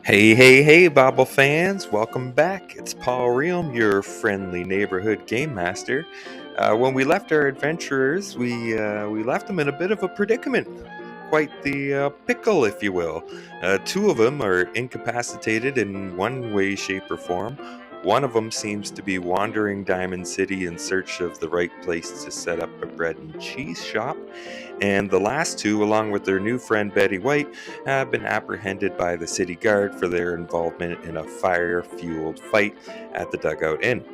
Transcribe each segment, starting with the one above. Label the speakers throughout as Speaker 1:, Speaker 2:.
Speaker 1: Hey, Bobblefans! Welcome back. It's Paul Reaume, your friendly neighborhood game master. When we left our adventurers, we left them in a bit of a predicament. Quite the pickle, if you will. Two of them are incapacitated in one way, shape, or form. One of them seems to be wandering Diamond City in search of the right place to set up a bread and cheese shop. And the last two, along with their new friend Betty White, have been apprehended by the city guard for their involvement in a fire-fueled fight at the Dugout Inn.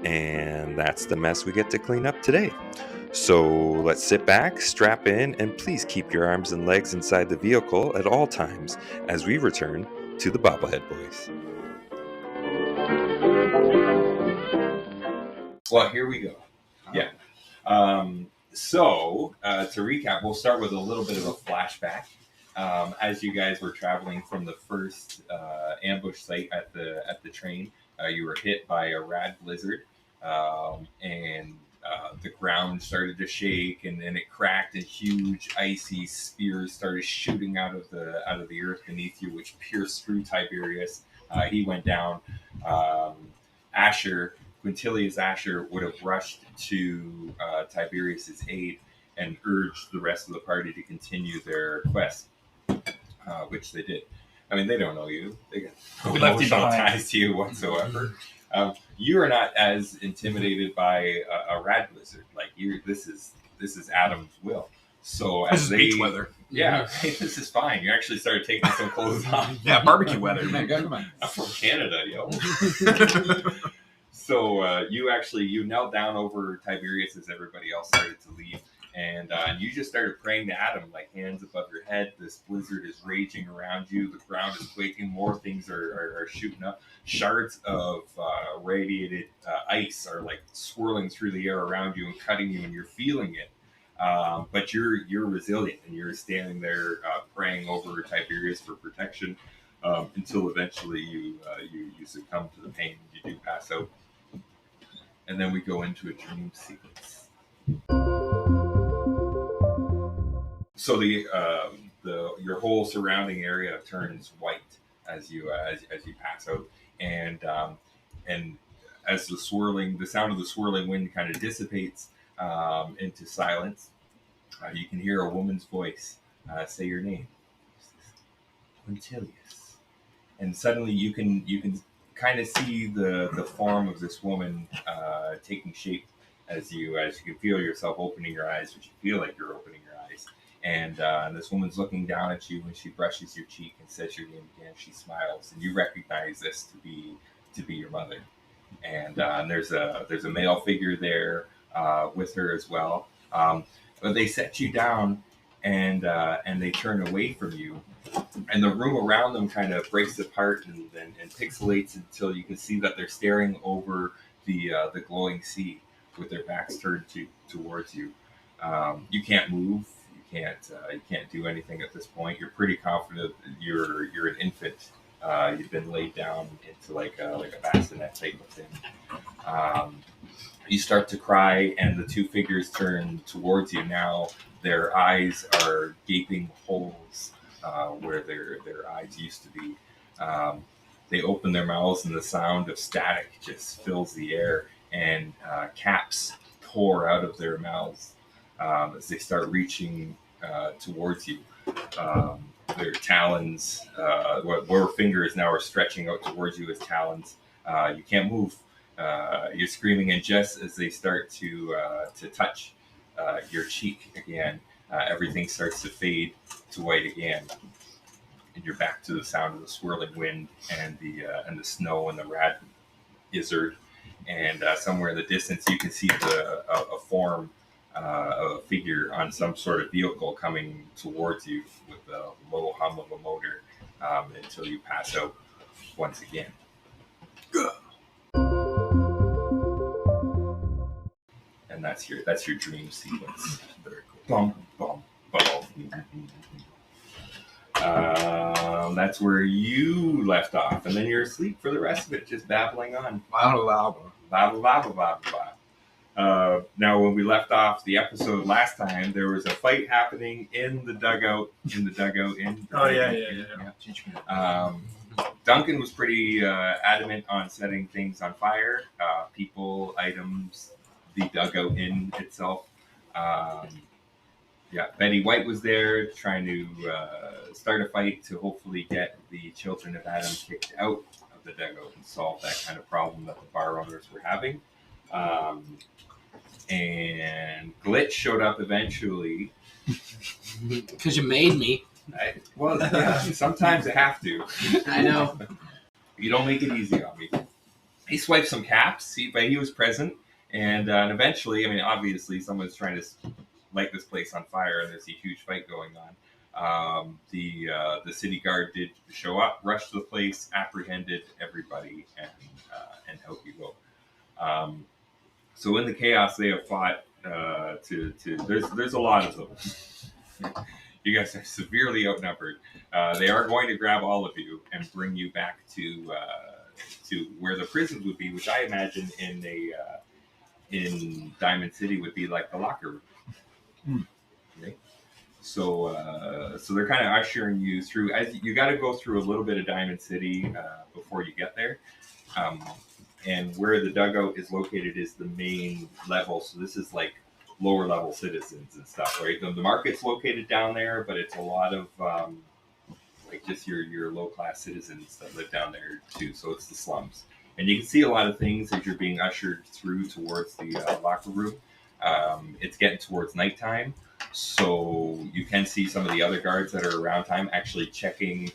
Speaker 1: And that's the mess we get to clean up today. So let's sit back, strap in, and please keep your arms and legs inside the vehicle at all times as we return to the Bobblehead Boys.
Speaker 2: Well, here we go. Yeah. So to recap, we'll start with a little bit of a flashback. As you guys were traveling from the first ambush site at the train, you were hit by a rad blizzard, and the ground started to shake, and then it cracked, and huge icy spears started shooting out of the earth beneath you, which pierced through Tiberius. He went down. Quintilius Asher would have rushed to Tiberius's aid and urged the rest of the party to continue their quest, which they did. I mean, they don't know you. They got no emotional ties to you whatsoever. You are not as intimidated by a rad blizzard. Like this is Adam's will. So
Speaker 3: this is beach weather.
Speaker 2: Yeah, this is fine. You actually started taking some clothes off.
Speaker 3: Yeah, barbecue weather, man. Come on.
Speaker 2: I'm from Canada, yo. So you knelt down over Tiberius as everybody else started to leave, and you just started praying to Adam, like hands above your head. This blizzard is raging around you. The ground is quaking. More things are shooting up. Shards of radiated ice are like swirling through the air around you and cutting you, and you're feeling it. But you're resilient, and you're standing there praying over Tiberius for protection until eventually you succumb to the pain. You do pass out. And then we go into a dream sequence. So your whole surrounding area turns white as you pass out, and as the sound of the swirling wind kind of dissipates into silence, you can hear a woman's voice say your name, Quintilius, and suddenly you can kind of see the form of this woman taking shape as you can feel yourself opening your eyes, which you feel like you're opening your eyes, and this woman's looking down at you when she brushes your cheek and says your name again. She smiles, and you recognize this to be your mother, and there's a male figure there with her as well, but they set you down and they turn away from you. And the room around them kind of breaks apart and pixelates until you can see that they're staring over the glowing sea with their backs turned towards you. You can't move. You can't do anything at this point. You're pretty confident that you're an infant. You've been laid down into like a bassinet type of thing. You start to cry, and the two figures turn towards you. Now their eyes are gaping holes. Where their eyes used to be. They open their mouths, and the sound of static just fills the air, and caps pour out of their mouths as they start reaching towards you. Their talons, where fingers now are stretching out towards you as talons. You can't move. You're screaming, and just as they start to touch your cheek again, everything starts to fade to white again, and you're back to the sound of the swirling wind and the snow and the rad blizzard. And somewhere in the distance, you can see a form of a figure on some sort of vehicle coming towards you with a low hum of a motor until you pass out once again. And that's your dream sequence. Very cool. Bum, bum, bum. That's where you left off, and then you're asleep for the rest of it, just babbling on. Now, when we left off the episode last time, there was a fight happening in the dugout. Duncan was pretty adamant on setting things on fire, people, items, the dugout in itself. Betty White was there trying to start a fight to hopefully get the children of Adam kicked out of the dugout and solve that kind of problem that the bar owners were having. And Glitch showed up eventually.
Speaker 4: Because you made me.
Speaker 2: Sometimes I have to.
Speaker 4: I know.
Speaker 2: You don't make it easy on me. He swiped some caps, but he was present. And eventually, obviously, someone's trying to light this place on fire, and there's a huge fight going on. The city guard did show up, rushed to the place, apprehended everybody, and out you go. So in the chaos, they have fought. There's a lot of them. You guys are severely outnumbered. They are going to grab all of you and bring you back to where the prisons would be, which I imagine in Diamond City would be like the locker room. Okay. So they're kind of ushering you through. As you got to go through a little bit of Diamond City before you get there. And where the dugout is located is the main level. So this is like lower level citizens and stuff, right? The market's located down there, but it's a lot of just your low class citizens that live down there too. So it's the slums, and you can see a lot of things as you're being ushered through towards the locker room. It's getting towards nighttime, so you can see some of the other guards that are around time actually checking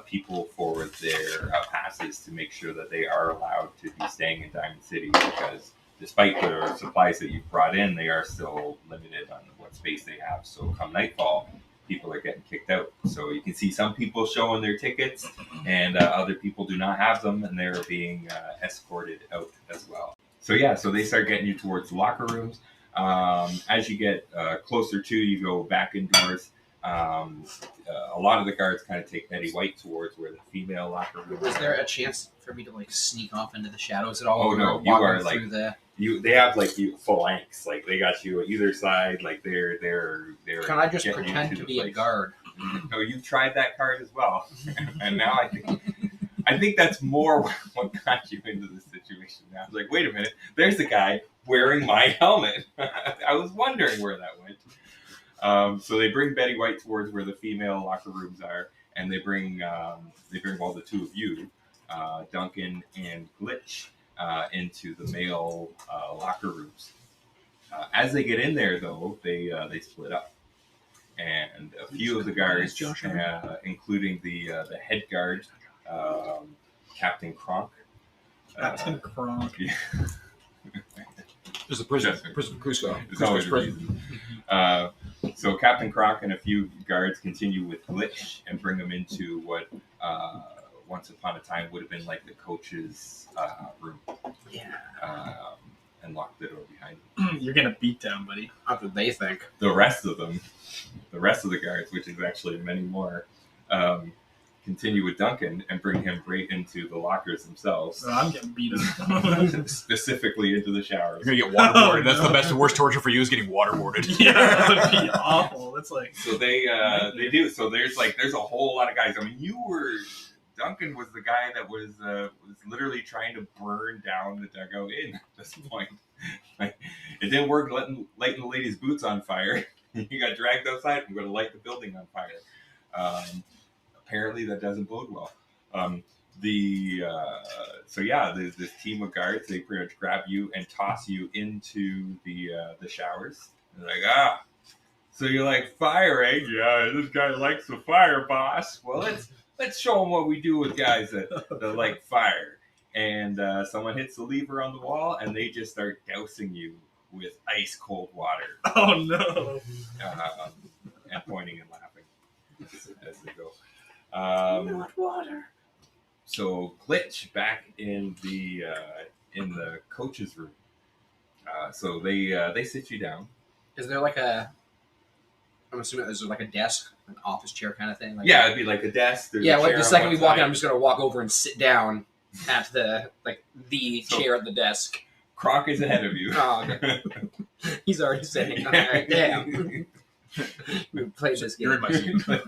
Speaker 2: people for their passes to make sure that they are allowed to be staying in Diamond City, because despite the supplies that you've brought in, they are still limited on what space they have. So come nightfall, people are getting kicked out. So you can see some people showing their tickets, and other people do not have them, and they're being escorted out as well. So they start getting you towards the locker rooms. As you get closer to, you go back indoors. A lot of the guards kind of take Betty White towards where the female locker room.
Speaker 4: Was there a chance for me to sneak off into the shadows at all?
Speaker 2: Oh no, you are they have you phalanx, they got you on either side, they're.
Speaker 4: Can I just pretend to be a guard?
Speaker 2: No, you've tried that card as well, and now I think that's more what got you into this situation. Now I was like, wait a minute, there's a guy wearing my helmet. I was wondering where that went. So they bring Betty White towards where the female locker rooms are, and they bring all the two of you, Duncan and Glitch, into the male locker rooms. As they get in there, though, they split up, and a few of the guards, including the head guard, Captain Kronk.
Speaker 5: Captain Kronk.
Speaker 2: Yeah.
Speaker 3: There's a prison Cusco.
Speaker 2: There's always a reason. So Captain Kronk and a few guards continue with Glitch and bring him into what once upon a time would have been the coach's room.
Speaker 4: Yeah.
Speaker 2: And lock the door behind him.
Speaker 5: You're gonna beat down, buddy.
Speaker 4: Not that they think.
Speaker 2: The rest of the guards, which is actually many more, continue with Duncan and bring him right into the lockers themselves.
Speaker 5: Oh, I'm getting beaten.
Speaker 2: Specifically into the showers.
Speaker 3: You're gonna get waterboarded. That's the best and worst torture for you is getting waterboarded.
Speaker 5: Yeah, that would be awful. That's
Speaker 2: So they do. So there's a whole lot of guys. Duncan was the guy that was literally trying to burn down the dugout in at this point. It didn't work lighting the lady's boots on fire. He got dragged outside and we're going to light the building on fire. Apparently that doesn't bode well. There's this team of guards. They pretty much grab you and toss you into the showers. They're like, so you like fire, eh? Yeah, this guy likes the fire, boss. Well, let's show him what we do with guys that like fire. And someone hits the lever on the wall, and they just start dousing you with ice cold water.
Speaker 5: Oh no!
Speaker 2: And pointing and laughing as they go.
Speaker 4: Not water.
Speaker 2: So Glitch back in the coach's room. So they sit you down.
Speaker 4: Is there I'm assuming there's a desk, an office chair kind of thing.
Speaker 2: It'd be like a desk.
Speaker 4: The second we walk in, I'm just gonna walk over and sit down at the chair at the desk.
Speaker 2: Kronk is ahead of you.
Speaker 4: Oh, okay. He's already saying, all right, damn. We played this
Speaker 3: You're in
Speaker 4: game.
Speaker 3: my seat.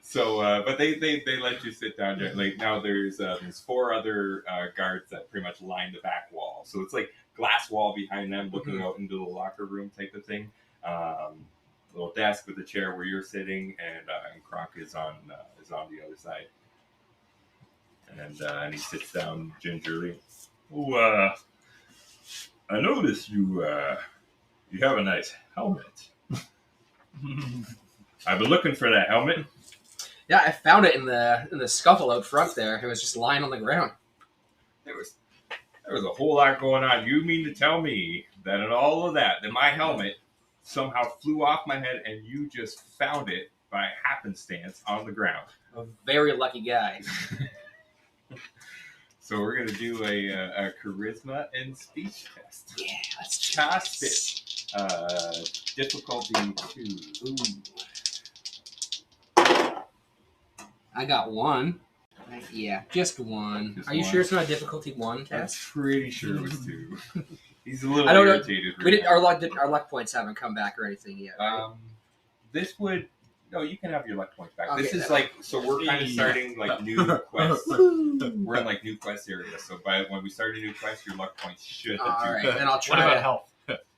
Speaker 2: So, but they let you sit down. Like now, there's 4 other guards that pretty much line the back wall. So it's like glass wall behind them, looking out into the locker room type of thing. Little desk with a chair where you're sitting, and Kronk is on the other side. And he sits down gingerly. Oh, I noticed you have a nice helmet. I've been looking for that helmet.
Speaker 4: Yeah, I found it in the scuffle out front there. It was just lying on the ground.
Speaker 2: There was a whole lot going on. You mean to tell me that in all of that my helmet somehow flew off my head and you just found it by happenstance on the ground?
Speaker 4: A very lucky guy.
Speaker 2: So we're gonna do a charisma and speech test.
Speaker 4: Yeah, let's
Speaker 2: Cast it. Difficulty 2.
Speaker 4: Ooh. I got 1. Yeah, just 1.
Speaker 2: Just
Speaker 4: Are you
Speaker 2: one.
Speaker 4: sure it's not a difficulty 1
Speaker 2: I'm
Speaker 4: test?
Speaker 2: pretty sure it was 2. He's a little
Speaker 4: I don't know.
Speaker 2: irritated.
Speaker 4: We didn't. Our luck points haven't come back or anything yet. Right?
Speaker 2: This would. No, you can have your luck points back.
Speaker 4: Okay,
Speaker 2: this is
Speaker 4: then.
Speaker 2: like, so we're kind of starting like new quests. We're in like new quest area. So when we start a new quest, your luck points should have
Speaker 4: All right,
Speaker 2: two.
Speaker 4: then I'll
Speaker 3: What
Speaker 4: try.
Speaker 3: about health?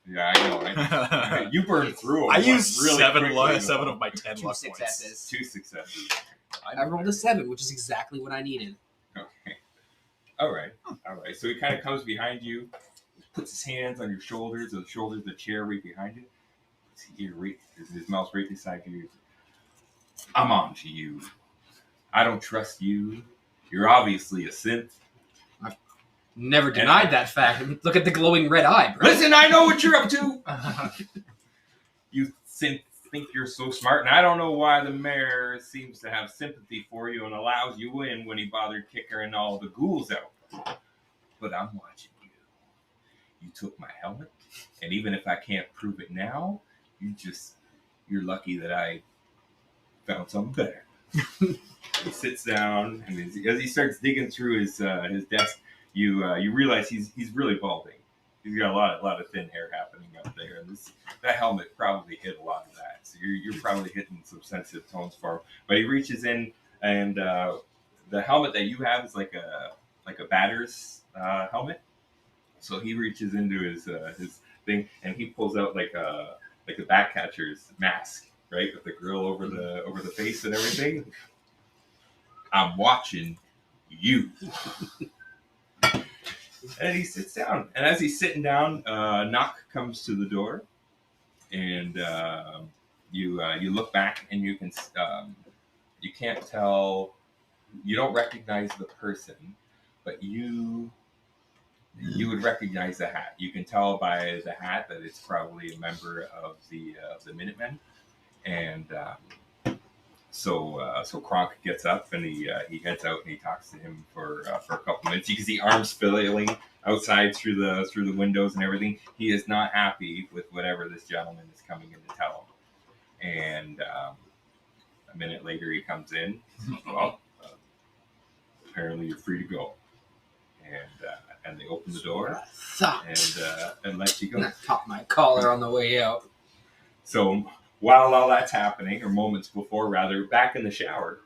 Speaker 2: Yeah, I know. You burned through them.
Speaker 3: I used
Speaker 2: really
Speaker 3: 7
Speaker 2: quickly,
Speaker 3: of my 10
Speaker 4: 2
Speaker 3: luck points.
Speaker 4: successes.
Speaker 2: 2 successes.
Speaker 4: I rolled a 7, which is exactly what I needed.
Speaker 2: Okay. All right. So he kind of comes behind you, puts his hands on your shoulders, or the shoulders of the chair right behind you. His mouth's right beside you. I'm on to you. I don't trust you. You're obviously a synth.
Speaker 4: Never denied that fact. Look at the glowing red eye, bro.
Speaker 2: Listen, I know what you're up to. You synth think you're so smart, and I don't know why the mayor seems to have sympathy for you and allows you in when he bothered kicking all the ghouls out. But I'm watching you. You took my helmet, and even if I can't prove it now, you're lucky that I found something better. He sits down, and as he starts digging through his desk, you realize he's really balding. He's got a lot of thin hair happening up there, and that helmet probably hit a lot of that. So you're probably hitting some sensitive tones for him. But he reaches in, and the helmet that you have is like a batter's helmet. So he reaches into his thing, and he pulls out like a bat catcher's mask, right, with the grill over the face and everything. I'm watching you. And he sits down. And as he's sitting down, a knock comes to the door, and you look back, and you can't tell. You don't recognize the person, but you would recognize the hat. You can tell by the hat that it's probably a member of the Minutemen. And so Kronk gets up, and he heads out, and he talks to him for a couple minutes. You can see arms flailing outside through the windows and everything. He is not happy with whatever this gentleman is coming in to tell him. And a minute later, he comes in. Well, apparently you're free to go. And they open the door and let you go.
Speaker 4: Pop my collar on the way out.
Speaker 2: So while all that's happening, or moments before, rather, back in the shower,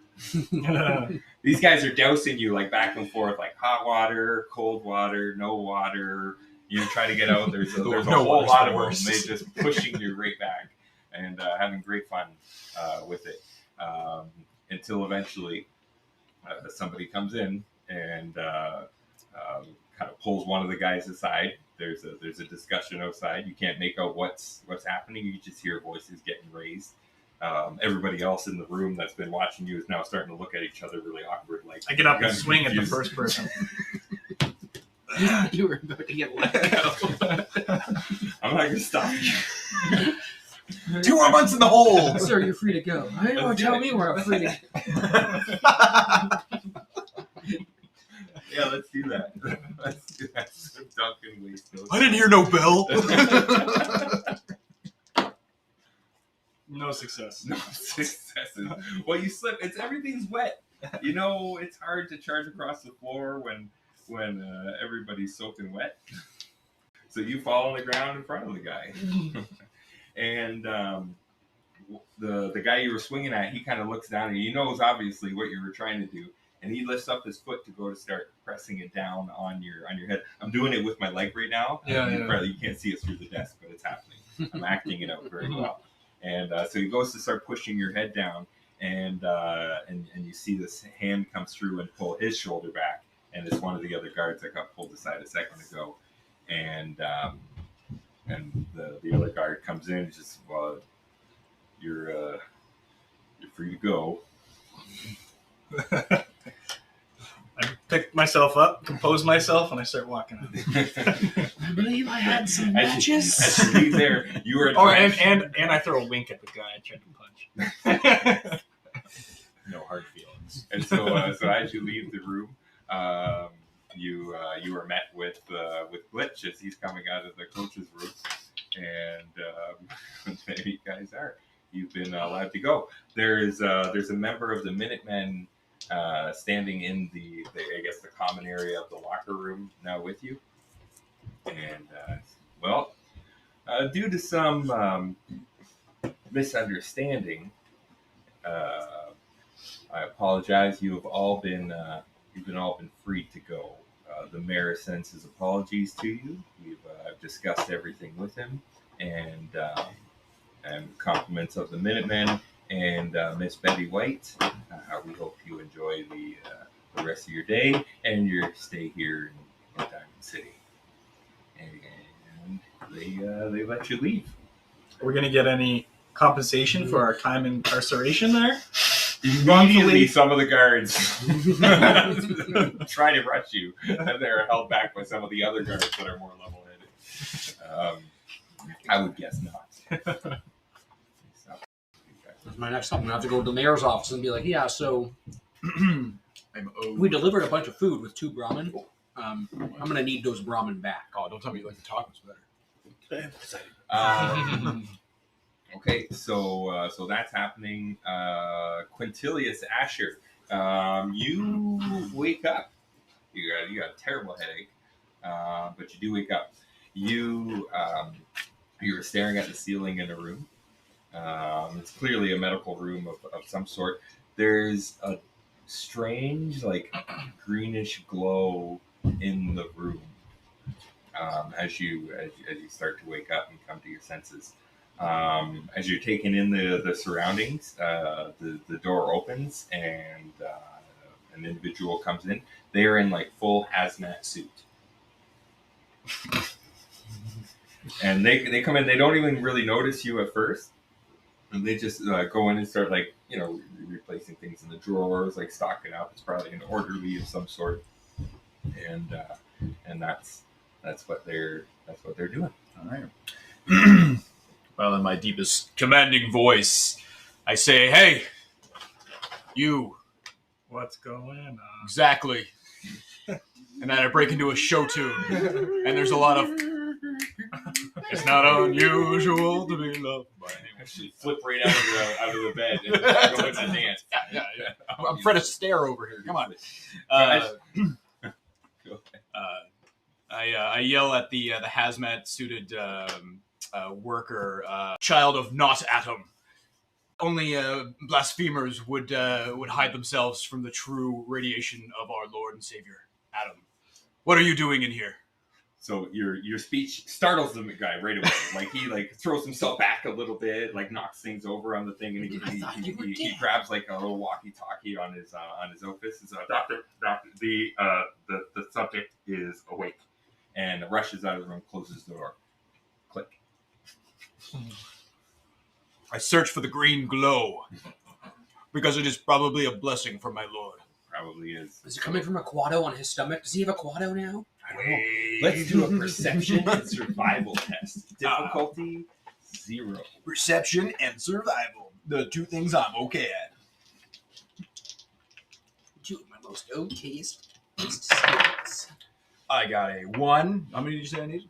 Speaker 2: these guys are dousing you like back and forth, like hot water, cold water, no water. You try to get out. There's a whole lot of them. They just pushing you right back and having great fun with it until eventually somebody comes in and kind of pulls one of the guys aside. There's a discussion outside. You can't make out what's happening. You just hear voices getting raised. Everybody else in the room that's been watching you is now starting to look at each other really awkward. Like
Speaker 3: I get up and
Speaker 2: I'm
Speaker 3: swing
Speaker 2: confused.
Speaker 3: at the first person.
Speaker 4: You were about to get let go.
Speaker 2: I'm not gonna stop you.
Speaker 3: 2 more months in the hole.
Speaker 4: Sir, you're free to go. I don't want to tell me where I'm free to
Speaker 2: Yeah, let's do that. Let's do that. So Duncan wastes those.
Speaker 3: I didn't hear no bell.
Speaker 5: No success.
Speaker 2: No successes. Well, you slip. Everything's wet. You know, it's hard to charge across the floor when when everybody's soaking wet. So you fall on the ground in front of the guy. And the guy you were swinging at, he kind of looks down and he knows obviously what you were trying to do. And he lifts up his foot to go to start pressing it down on your head. I'm doing it with my leg right now. You can't see it through the desk, but it's happening. I'm acting it out very well. And so he goes to start pushing your head down, and you see this hand come through and pull his shoulder back, and it's one of the other guards that got pulled aside a second ago. And the other guard comes in and just, well, you're free to go.
Speaker 5: I pick myself up, compose myself, and I start walking out.
Speaker 6: I believe I had some matches.
Speaker 2: As you leave there, you were.
Speaker 5: Oh, and I throw a wink at the guy I tried to punch.
Speaker 6: No hard feelings.
Speaker 2: And so as you leave the room, you are met with Glitch as he's coming out of the coach's room, and there you guys are. You've been allowed to go. There's a member of the Minutemen standing in the common area of the locker room now with you, and due to some misunderstanding, I apologize. You've all been free to go. The mayor sends his apologies to you. I've discussed everything with him, and compliments of the Minutemen and Miss Betty White. We hope you enjoy the rest of your day and your stay here in Diamond City. And they let you leave.
Speaker 5: Are we going to get any compensation for our time incarceration there?
Speaker 2: Immediately, some of the guards try to rush you, and they're held back by some of the other guards that are more level-headed. I would guess not.
Speaker 6: That's my next stop. I'm going to have to go to the mayor's office and be like, yeah, so
Speaker 3: I'm owed.
Speaker 6: we delivered a bunch of food with 2 Brahmin. I'm going to need those Brahmin back.
Speaker 3: Oh, don't tell me you like the tacos better.
Speaker 2: Okay, so that's happening. Quintilius Asher, you wake up. You got a terrible headache, but you do wake up. You're staring at the ceiling in a room. It's clearly a medical room of some sort. There's a strange, greenish glow in the room as you start to wake up and come to your senses. As you're taking in the surroundings, the door opens and an individual comes in. They are in full hazmat suit. And they come in, they don't even really notice you at first. And they just go in and start replacing things in the drawers, stocking up. It's probably an orderly of some sort. And that's what they're doing.
Speaker 3: All right. Well, in my deepest commanding voice, I say, "Hey, you."
Speaker 5: What's going on?
Speaker 3: Exactly. And then I break into a show tune, and there's a lot of. It's not unusual to be loved by anyone.
Speaker 2: Actually, flip right out of the bed and go into dance.
Speaker 3: Yeah. I'm Fred Astaire over here. Come on. I yell at the hazmat suited worker, child of not Atom. Only blasphemers would hide themselves from the true radiation of our Lord and Savior, Atom. What are you doing in here?
Speaker 2: So your speech startles the guy right away. He throws himself back a little bit, knocks things over on the thing, and he grabs a little walkie-talkie on his office. And so, Doctor, the subject is awake, and rushes out of the room, closes the door. Click.
Speaker 3: I search for the green glow because it is probably a blessing from my Lord.
Speaker 2: Probably is.
Speaker 6: Is it coming from a Quado on his stomach? Does he have a Quado now?
Speaker 2: I don't know. Let's do a perception and survival test. Difficulty 0.
Speaker 3: Perception and survival. The 2 things I'm okay at.
Speaker 6: 2 of my most okayest skills.
Speaker 3: I got a 1. How many did you say I needed?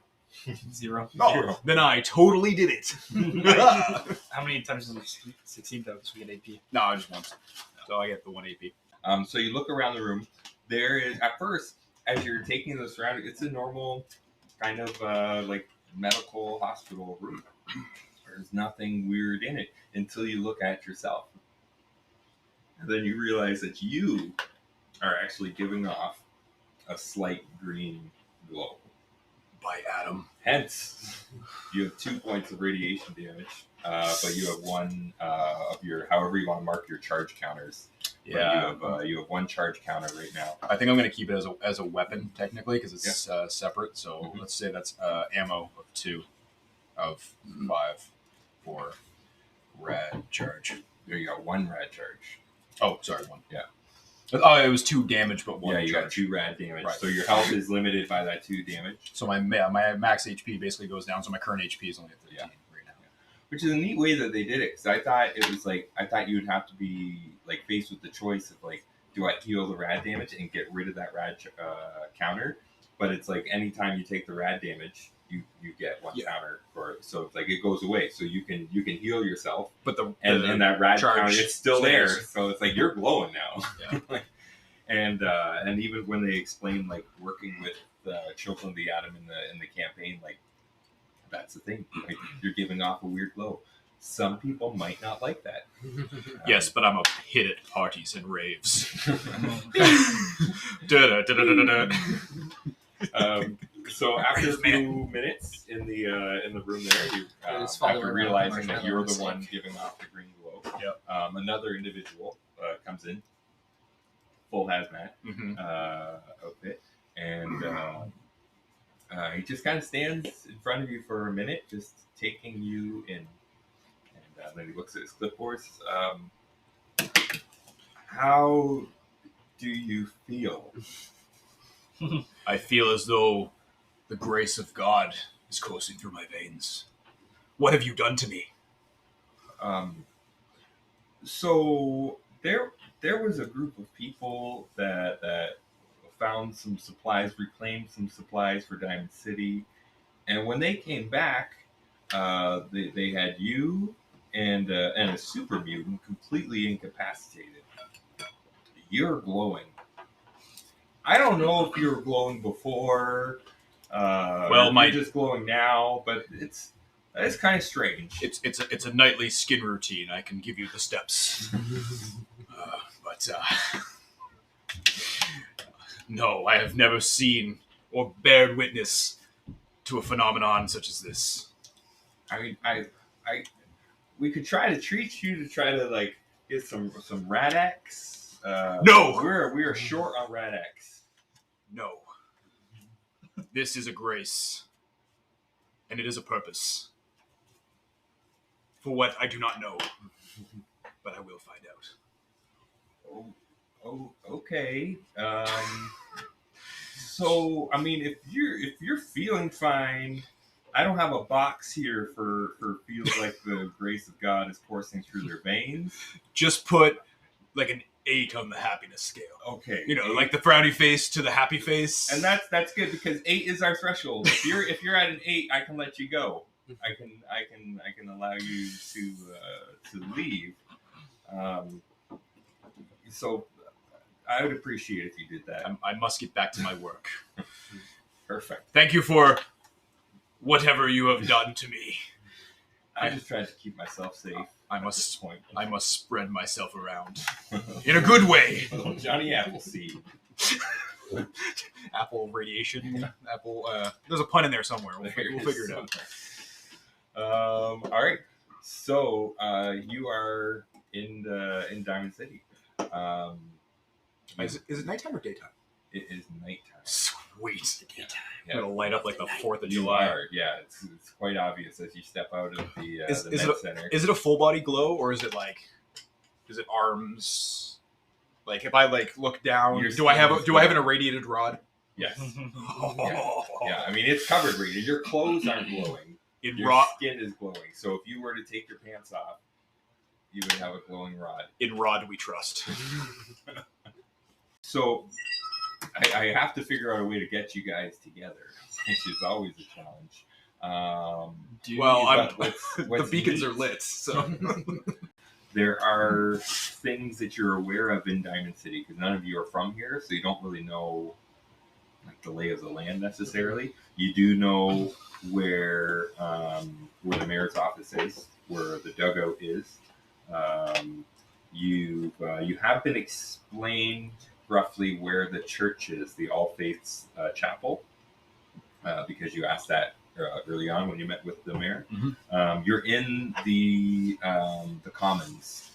Speaker 5: 0.
Speaker 3: Oh, then I totally did it.
Speaker 5: How many times does it succeed though? So we get AP.
Speaker 3: No, just once. So I get the 1 AP.
Speaker 2: So you look around the room. There is, at first, as you're taking this around, it's a normal kind of like medical hospital room. There's nothing weird in it until you look at yourself. And then you realize that you are actually giving off a slight green glow.
Speaker 3: By Adam.
Speaker 2: Hence, you have 2 points of radiation damage, but you have one of your, however you want to mark your charge counters.
Speaker 3: Yeah.
Speaker 2: But you have one charge counter right now.
Speaker 3: I think I'm going to keep it as a weapon, technically, because it's separate. So let's say that's ammo of 2 of 5 for rad charge.
Speaker 2: There you go, 1 rad charge.
Speaker 3: Oh, sorry, 1.
Speaker 2: Yeah.
Speaker 3: Oh, it was 2 damage, but 1
Speaker 2: Yeah, you got
Speaker 3: charge.
Speaker 2: 2 rad damage.
Speaker 3: Right.
Speaker 2: So your health is limited by that 2 damage.
Speaker 3: So my max HP basically goes down, so my current HP is only at 13 right now.
Speaker 2: Which is a neat way that they did it, because I thought you would have to be like faced with the choice of like, do I heal the rad damage and get rid of that rad counter? But it's like anytime you take the rad damage, you get 1 counter for it. So it's like it goes away. So you can heal yourself,
Speaker 3: But
Speaker 2: and that rad
Speaker 3: charge
Speaker 2: counter, it's still
Speaker 3: stays.
Speaker 2: there. So it's like you're glowing now.
Speaker 3: Yeah.
Speaker 2: and even when they explain like working with children of the atom in the campaign, like that's the thing. Like, you're giving off a weird glow. Some people might not like that.
Speaker 3: Yes, but I'm a hit at parties and raves.
Speaker 2: So after a few minutes in the room there, you
Speaker 4: Just follow
Speaker 2: after
Speaker 4: around
Speaker 2: realizing
Speaker 4: the
Speaker 2: that you're the
Speaker 4: marshmallow
Speaker 2: one giving off the green glow,
Speaker 3: Yep.
Speaker 2: Another individual comes in, full hazmat
Speaker 3: Mhm.
Speaker 2: outfit, and he just kind of stands in front of you for a minute, just taking you in, and then he looks at his clipboards. How do you feel?
Speaker 3: I feel as though the grace of God is coursing through my veins. What have you done to me?
Speaker 2: So there was a group of people that found some supplies, reclaimed some supplies for Diamond City, and when they came back, they had you and a super mutant completely incapacitated. You're glowing. I don't know if you were glowing before. You're just glowing now, but it's kind of strange.
Speaker 3: It's a nightly skin routine. I can give you the steps. But no, I have never seen or bared witness to a phenomenon such as this.
Speaker 2: I mean, we could try to treat you to try to like get some Rad-X.
Speaker 3: No!
Speaker 2: we are short on Rad-X.
Speaker 3: No. This is a grace. And it is a purpose. For what I do not know. But I will find out.
Speaker 2: Oh, okay. So I mean, if you're feeling fine, I don't have a box here for feels like the grace of God is coursing through their veins.
Speaker 3: Just put like an 8 on the happiness scale.
Speaker 2: Okay.
Speaker 3: You know,
Speaker 2: 8.
Speaker 3: like the frowny face to the happy face.
Speaker 2: And that's good because 8 is our threshold. If you're at an 8, I can let you go. I can allow you to leave. So I would appreciate if you did that.
Speaker 3: I must get back to my work.
Speaker 2: Perfect.
Speaker 3: Thank you for whatever you have done to me.
Speaker 2: I just tried to keep myself safe.
Speaker 3: I
Speaker 2: at
Speaker 3: must
Speaker 2: this point.
Speaker 3: I must spread myself around in a good way.
Speaker 2: Oh, Johnny Appleseed.
Speaker 3: Apple radiation. Apple. There's a pun in there somewhere. We'll figure it out.
Speaker 2: All right. So you are in Diamond City.
Speaker 3: Is it nighttime or daytime?
Speaker 2: It is nighttime.
Speaker 3: Sweet.
Speaker 2: Yeah.
Speaker 3: It'll light up like the 4th of
Speaker 2: You
Speaker 3: July.
Speaker 2: are, yeah. It's quite obvious as you step out of the
Speaker 3: Is
Speaker 2: med
Speaker 3: it
Speaker 2: center.
Speaker 3: Is it a full body glow or is it arms? Like if I like look down,
Speaker 2: Your
Speaker 3: do I have
Speaker 2: skin is
Speaker 3: an irradiated rod?
Speaker 2: Yes. Yeah. I mean, it's covered reading. Your clothes aren't glowing.
Speaker 3: In
Speaker 2: Your
Speaker 3: rod,
Speaker 2: skin is glowing. So if you were to take your pants off, you would have a glowing rod.
Speaker 3: in rod we trust.
Speaker 2: So I have to figure out a way to get you guys together, which is always a challenge.
Speaker 3: The beacons are lit, so
Speaker 2: There are things that you're aware of in Diamond City because none of you are from here, so you don't really know like the lay of the land necessarily. You do know where the mayor's office is, where the dugout is. You have been explained roughly where the church is, the All Faiths Chapel, because you asked that early on when you met with the mayor.
Speaker 3: Mm-hmm.
Speaker 2: You're in the Commons.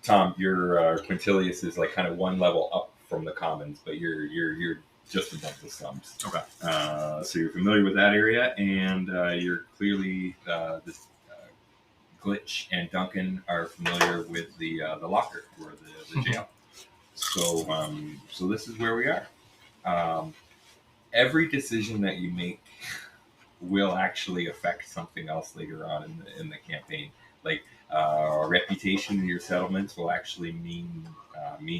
Speaker 2: Thom, your Quintilius is like kind of one level up from the Commons, but you're just above the slums.
Speaker 3: Okay.
Speaker 2: So you're familiar with that area, and you're clearly this Glitch and Duncan are familiar with the locker or the jail. So this is where we are. Every decision that you make will actually affect something else later on in the campaign. Like reputation in your settlements will actually mean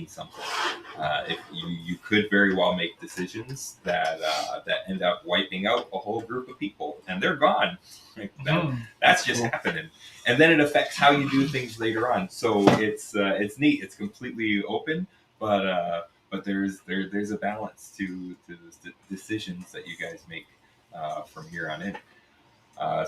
Speaker 2: something. If you could very well make decisions that end up wiping out a whole group of people, and they're gone. That's just happening, and then it affects how you do things later on. So it's neat. It's completely open, but there's a balance to the decisions that you guys make from here on in.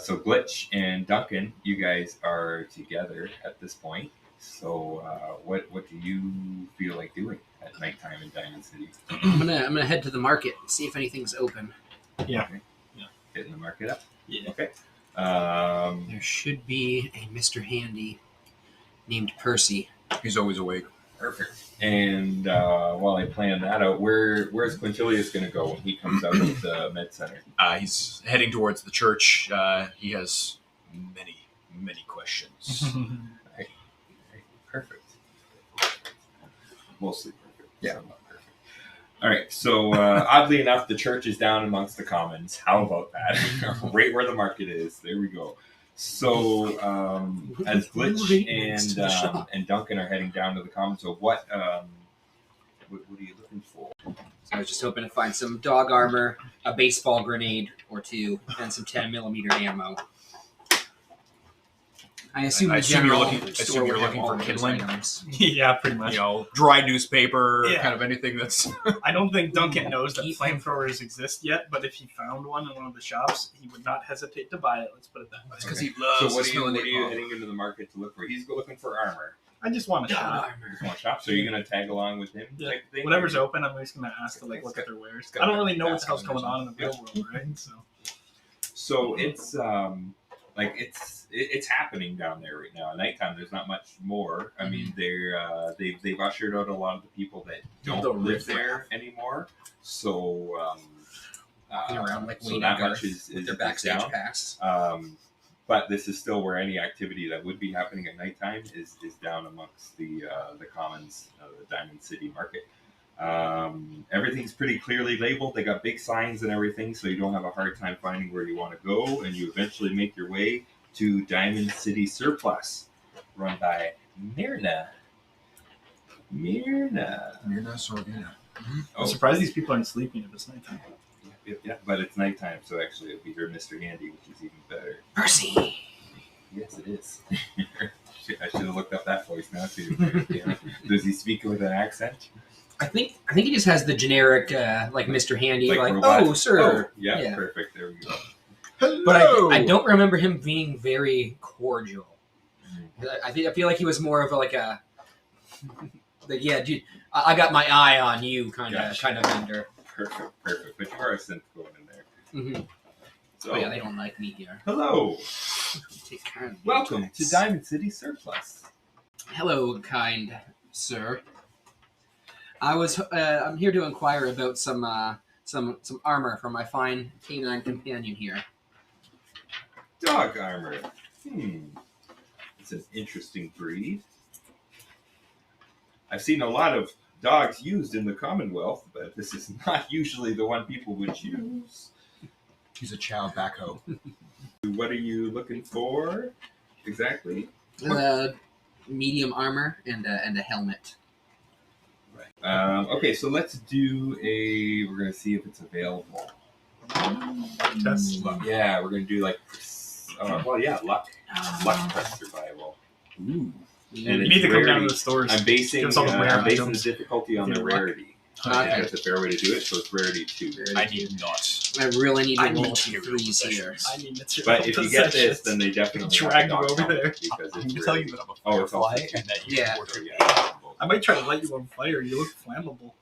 Speaker 2: So Glitch and Duncan, you guys are together at this point. So what do you feel like doing at nighttime in Diamond City?
Speaker 6: I'm gonna head to the market and see if anything's open.
Speaker 5: Yeah.
Speaker 2: Okay. Getting the market up.
Speaker 5: Yeah.
Speaker 2: Okay.
Speaker 6: There should be a Mr. Handy named Percy.
Speaker 3: He's always awake.
Speaker 2: Perfect. And while I plan that out, where's Quintilius going to go when he comes out of the med center?
Speaker 3: He's heading towards the church. He has many questions.
Speaker 2: Right. Perfect. Mostly perfect.
Speaker 3: Yeah.
Speaker 2: So not perfect. All right. So oddly enough, the church is down amongst the commons. How about that? Right where the market is. There we go. So as Glitch and Duncan are heading down to the commons, so what are you looking for?
Speaker 6: So I was just hoping to find some dog armor, a baseball grenade or two, and some 10mm ammo. I assume
Speaker 3: I
Speaker 6: the
Speaker 3: assume you're
Speaker 6: general
Speaker 3: looking-
Speaker 6: store
Speaker 3: assume you're
Speaker 6: would have
Speaker 3: looking
Speaker 6: all
Speaker 3: for
Speaker 6: of those
Speaker 3: kindling?
Speaker 6: items.
Speaker 5: Yeah, pretty much.
Speaker 3: You know, dry newspaper,
Speaker 5: Yeah.
Speaker 3: kind of anything that's.
Speaker 5: I don't think Duncan knows that
Speaker 6: Keep-
Speaker 5: flamethrowers exist yet, but if he found one in one of the shops, he would not hesitate to buy it. Let's put it that way.
Speaker 3: That's because
Speaker 2: Okay.
Speaker 3: he loves.
Speaker 2: So
Speaker 3: the
Speaker 2: what are
Speaker 3: smell of
Speaker 2: you
Speaker 3: napalm.
Speaker 2: heading into the market to look for? He's looking for armor.
Speaker 5: I just want to
Speaker 6: Dog
Speaker 5: shop.
Speaker 6: armor.
Speaker 2: Just want to shop. So you're gonna tag along with him?
Speaker 5: Yeah.
Speaker 2: Type thing?
Speaker 5: Whatever's open, I'm just gonna ask to look at their wares. I don't really know what the hell's going on in the real world, right?
Speaker 2: So it's it's happening down there right now. At nighttime, there's not much more. I mean, they've ushered out a lot of the people that don't
Speaker 6: The
Speaker 2: live
Speaker 6: riffraff.
Speaker 2: there anymore. So
Speaker 6: Walking around like
Speaker 2: so
Speaker 6: Wayne
Speaker 2: that
Speaker 6: and
Speaker 2: much
Speaker 6: Garth
Speaker 2: is
Speaker 6: with their
Speaker 2: is
Speaker 6: backstage
Speaker 2: down.
Speaker 6: pass.
Speaker 2: But this is still where any activity that would be happening at nighttime is down amongst the commons, the Diamond City Market. Everything's pretty clearly labeled. They got big signs and everything, so you don't have a hard time finding where you want to go, and you eventually make your way to Diamond City Surplus, run by Myrna.
Speaker 3: Sorvina.
Speaker 5: I'm surprised these people aren't sleeping if it's nighttime.
Speaker 2: Yeah, but it's nighttime, so actually it'll be her Mr. Handy, which is even better.
Speaker 6: Percy!
Speaker 2: Yes, it is. I should have looked up that voice now too. Yeah. Does he speak with an accent?
Speaker 6: I think he just has the generic, like Mr. Handy, like
Speaker 2: robot?
Speaker 6: oh, sir.
Speaker 2: Oh, yeah,
Speaker 6: Yeah.
Speaker 2: perfect. There we go.
Speaker 6: But I don't remember him being very cordial. I feel like he was more of like a, like, yeah, dude, I got my eye on you kind of vendor.
Speaker 2: Perfect. But you are a synth going in there.
Speaker 6: Mm-hmm.
Speaker 2: So,
Speaker 6: Oh yeah, they don't like me here.
Speaker 2: hello.
Speaker 6: Take care of me.
Speaker 2: Welcome to Diamond City Surplus.
Speaker 6: Hello, kind sir. I'm here to inquire about some armor for my fine canine companion here.
Speaker 2: Dog armor. It's an interesting breed. I've seen a lot of dogs used in the Commonwealth, but this is not usually the one people would choose.
Speaker 3: He's a chow backhoe.
Speaker 2: What are you looking for exactly?
Speaker 6: Medium armor and a helmet.
Speaker 2: Right. Okay, so let's do we're going to see if it's available.
Speaker 5: Test luck.
Speaker 2: Yeah, we're going to do luck. Luck press survival.
Speaker 3: Ooh.
Speaker 2: And
Speaker 5: You
Speaker 2: it's
Speaker 5: need to come down
Speaker 2: rarity.
Speaker 5: to the stores.
Speaker 2: I'm basing
Speaker 5: Give us all the rare
Speaker 2: the
Speaker 5: items.
Speaker 2: difficulty on the
Speaker 5: With your luck.
Speaker 2: rarity.
Speaker 6: Okay.
Speaker 2: That's a fair way to do it. So it's rarity 2.
Speaker 3: I need not.
Speaker 6: I really need to
Speaker 3: I
Speaker 6: roll
Speaker 3: need
Speaker 6: some
Speaker 3: material
Speaker 6: 3s here.
Speaker 3: possessions.
Speaker 5: I need material
Speaker 2: But if you get this, then they definitely
Speaker 5: Drag
Speaker 2: have
Speaker 5: you
Speaker 2: to
Speaker 5: over
Speaker 2: dog
Speaker 5: there.
Speaker 2: because
Speaker 3: I
Speaker 2: it's
Speaker 3: need to tell you
Speaker 2: rarity.
Speaker 3: that I'm a
Speaker 2: Oh, it's also
Speaker 3: firefly
Speaker 2: two.
Speaker 3: and that you
Speaker 6: Yeah.
Speaker 3: torture me.
Speaker 5: I might try to light you on fire. You look flammable.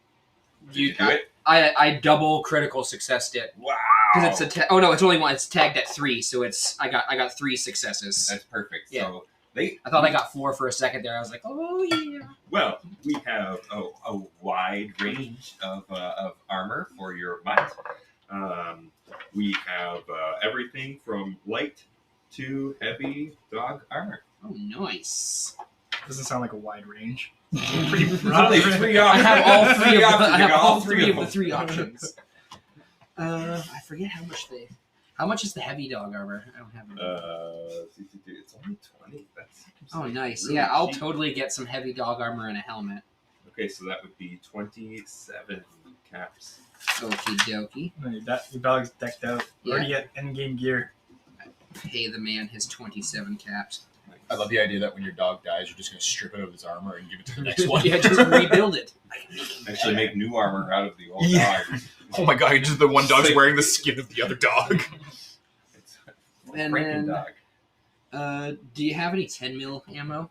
Speaker 2: Did you do it?
Speaker 6: I double critical successed it.
Speaker 2: Wow.
Speaker 6: Because it's oh no, it's only one. It's tagged at 3, so I got 3 successes.
Speaker 2: That's perfect.
Speaker 6: Yeah.
Speaker 2: So they.
Speaker 6: I thought I got 4 for a second there. I was like, oh yeah.
Speaker 2: Well, we have a wide range of armor for your might. We have everything from light to heavy dog armor.
Speaker 6: Oh nice.
Speaker 5: Doesn't sound like a wide range. Pretty
Speaker 2: There's
Speaker 5: broad.
Speaker 2: only 3
Speaker 6: I
Speaker 2: options.
Speaker 6: have all 3 of the,
Speaker 2: options.
Speaker 6: I
Speaker 2: You
Speaker 6: have
Speaker 2: got
Speaker 6: all 3 of
Speaker 2: them.
Speaker 6: the 3 options. I forget how much they. How much is the heavy dog armor? I don't have it.
Speaker 2: It's only 20. That's
Speaker 6: Oh nice.
Speaker 2: really
Speaker 6: Yeah, I'll
Speaker 2: cheap.
Speaker 6: totally get some heavy dog armor and a helmet.
Speaker 2: Okay, so that would be 27 caps.
Speaker 6: Okie dokie.
Speaker 5: Your dog's decked out.
Speaker 6: Yeah.
Speaker 5: Already at endgame gear.
Speaker 6: Pay the man his 27 caps.
Speaker 3: I love the idea that when your dog dies, you're just going to strip it of his armor and give it to the next one.
Speaker 6: Yeah, just rebuild it.
Speaker 2: Actually, make new armor out of the old
Speaker 3: Yeah.
Speaker 2: dog.
Speaker 3: Oh my god, just the one dog's
Speaker 2: Sick.
Speaker 3: wearing the skin of the other dog.
Speaker 2: It's
Speaker 6: And
Speaker 2: Franken
Speaker 6: then-
Speaker 2: dog.
Speaker 6: Do you have any 10 mil ammo?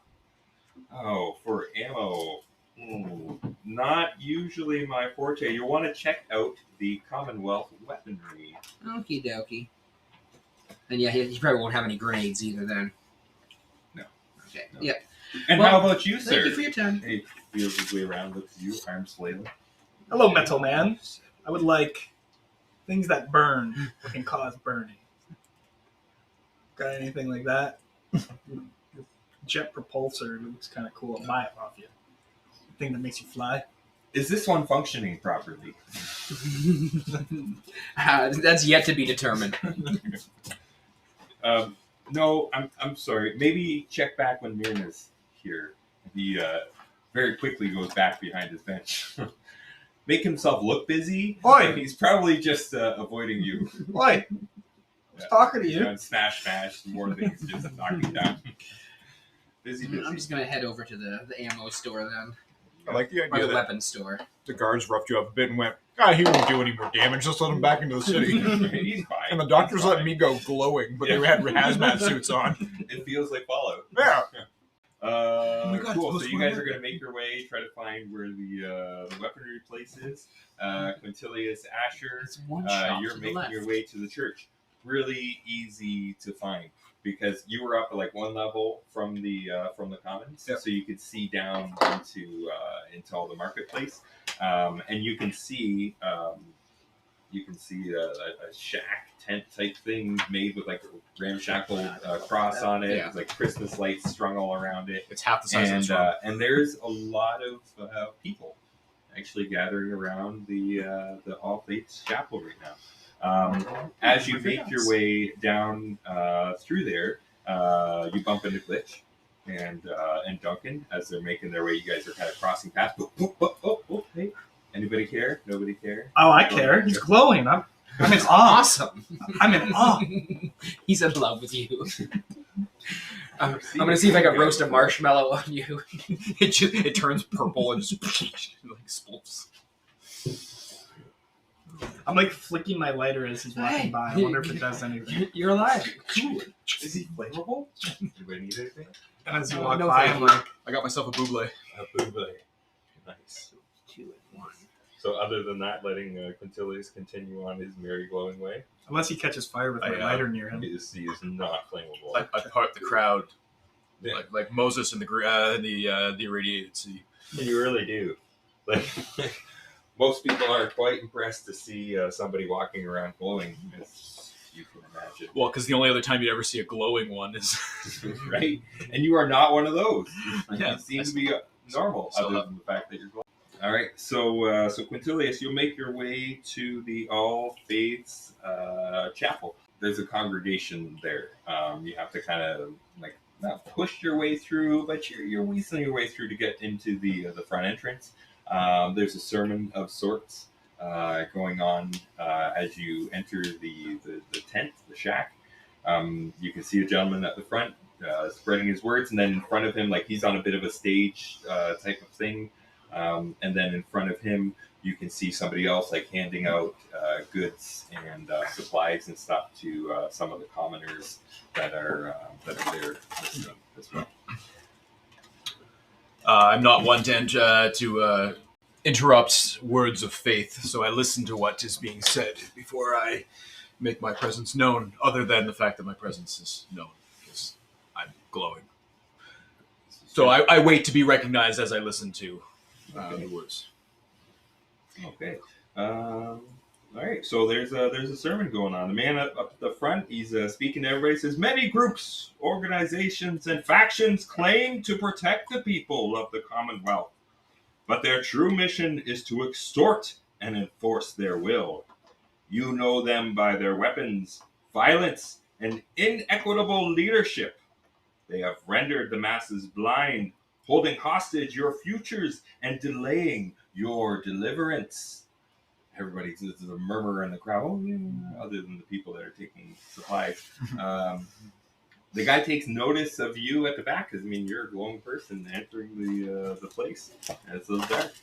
Speaker 2: Oh, for ammo, not usually my forte. You'll want to check out the Commonwealth weaponry.
Speaker 6: Okie dokie. And yeah, you probably won't have any grenades either then.
Speaker 2: No.
Speaker 6: Okay.
Speaker 2: No.
Speaker 6: Yep.
Speaker 2: And
Speaker 6: Well,
Speaker 2: how about you, sir?
Speaker 6: Thank you for your time.
Speaker 2: He feels his way around, looks at you, arms flailing.
Speaker 5: Hello, Metal Man. I would like things that burn or can cause burning. Got anything like that? Jet propulsor looks kind of cool. I'll buy it off you. Thing that makes you fly.
Speaker 2: Is this one functioning properly?
Speaker 6: That's yet to be determined.
Speaker 2: No, I'm sorry. Maybe check back when Mirna's here. He very quickly goes back behind his bench. Make himself look busy.
Speaker 5: Oi!
Speaker 2: He's probably just avoiding you.
Speaker 5: Oi! I was talking to you.
Speaker 2: And smash, more things just knocking down. Busy.
Speaker 6: I'm just gonna head over to the ammo store then,
Speaker 3: I like the
Speaker 6: or
Speaker 3: idea
Speaker 6: the
Speaker 3: that
Speaker 6: weapons store.
Speaker 3: the guards roughed you up a bit and went, God, he won't do any more damage. Let's let him back into the city.
Speaker 2: He's fine.
Speaker 3: And the doctors let me go glowing, but they had hazmat suits on.
Speaker 2: It feels like Fallout.
Speaker 3: Yeah.
Speaker 5: my God,
Speaker 2: Cool.
Speaker 5: it's
Speaker 2: So you guys are going to make your way, try to find where the weaponry place is. Quintilius, Asher,
Speaker 6: It's one shop
Speaker 2: you're
Speaker 6: to the
Speaker 2: making
Speaker 6: left.
Speaker 2: your way to the church. Really easy to find because you were up at like one level from the commons,
Speaker 3: Yep.
Speaker 2: so you could see down into all the marketplace, and you can see a shack tent type thing made with like a ramshackle cross on it,
Speaker 3: Yeah.
Speaker 2: with like Christmas lights strung all around it.
Speaker 3: It's half the size of this room.
Speaker 2: And there's a lot of people actually gathering around the All Faiths Chapel right now. As you make your way down through there, you bump into Glitch and Duncan as they're making their way. You guys are kind of crossing paths. Oh, hey. Anybody care? Nobody care?
Speaker 5: Oh, I care. He's glowing. I'm in awe.
Speaker 6: Awesome.
Speaker 5: I'm in awe.
Speaker 6: He's in love with you. I'm gonna see if I can roast a marshmallow on you.
Speaker 3: It turns purple and just like explodes.
Speaker 5: I'm like flicking my lighter as he's walking
Speaker 6: Hey.
Speaker 5: by. I wonder if it does anything.
Speaker 6: You're alive. Cool.
Speaker 2: Is he flammable? Anybody need anything?
Speaker 5: And as you
Speaker 6: Oh,
Speaker 5: walk
Speaker 6: no,
Speaker 5: by,
Speaker 6: thank
Speaker 5: I'm
Speaker 6: you.
Speaker 5: like,
Speaker 3: I got myself a buble.
Speaker 2: Nice.
Speaker 6: 2 and 1.
Speaker 2: So other than that, letting Quintilius continue on his merry glowing way,
Speaker 5: unless he catches fire with my
Speaker 3: I,
Speaker 5: lighter near him.
Speaker 2: he is not flammable.
Speaker 3: I part the crowd
Speaker 2: Yeah.
Speaker 3: like Moses in the irradiated sea.
Speaker 2: You really do. Like most people are quite impressed to see somebody walking around glowing, as you can imagine.
Speaker 3: Well, because the only other time you ever see a glowing one is
Speaker 2: Right? And you are not one of those.
Speaker 3: Yeah.
Speaker 2: You seem to be normal,
Speaker 3: So,
Speaker 2: other than the fact that you're glowing. All right, so Quintilius, you'll make your way to the All Faiths Chapel. There's a congregation there. You have to kind of like not push your way through, but you're weaseling your way through to get into the front entrance. There's a sermon of sorts going on as you enter the tent, the shack. You can see a gentleman at the front spreading his words, and then in front of him, like he's on a bit of a stage type of thing. And then in front of him, you can see somebody else like handing out goods and supplies and stuff to some of the commoners that are there listening as well.
Speaker 3: I'm not one to interrupt words of faith, so I listen to what is being said before I make my presence known, other than the fact that my presence is known, because I'm glowing. So I wait to be recognized as I listen to the words.
Speaker 2: Okay. All right. So there's a sermon going on. The man up at the front, he's speaking to everybody. Says many groups, organizations, and factions claim to protect the people of the Commonwealth, but their true mission is to extort and enforce their will. You know them by their weapons, violence, and inequitable leadership. They have rendered the masses blind, holding hostage your futures and delaying your deliverance. Everybody's there's a murmur in the crowd. Oh yeah, other than the people that are taking supplies. The guy takes notice of you at the back because you're a glowing person entering the place, and it's a little dark.